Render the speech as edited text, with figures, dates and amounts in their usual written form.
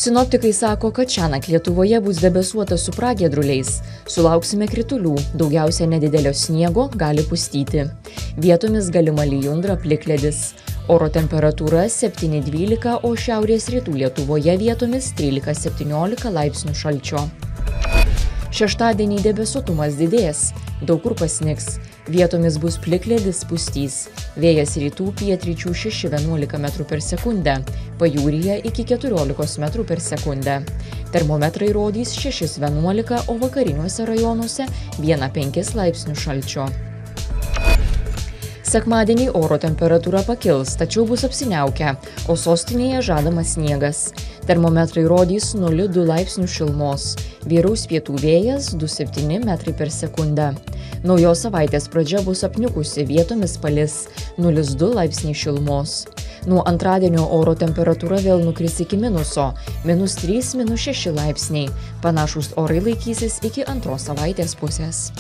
Sinoptikai sako, kad šiąnakt Lietuvoje bus debesuota su pragiedruliais. Sulauksime kritulių, daugiausia nedidelio sniego, gali pustyti. Vietomis galima lijundra, plikledis. Oro temperatūra 7–12, o šiaurės rytų Lietuvoje vietomis 13–17 laipsnių šalčio. Šeštadienį debesuotumas didės, daug kur pasnigs. Vietomis bus plikledis, pustys. Vėjas rytų pietryčių 6–11 m/s, pajūryje iki 14 m/s. Termometrai rodys 6–11, o vakariniuose rajonuose 1–5 laipsnių šalčio. Sekmadienį oro temperatūra pakils, tačiau bus apsiniaukę, o sostinėje žadamas sniegas. Termometrai rodys 0–2 laipsnių šilumos. Vyraus pietų vėjas 2–7 m/s. Naujos savaitės pradžia bus apniukusi, vietomis palis 0–2 laipsniai šilumos. Nuo antradienio oro temperatūra vėl nukris iki minuso, -3–6 laipsniai. Panašūs orai laikysis iki antros savaitės pusės.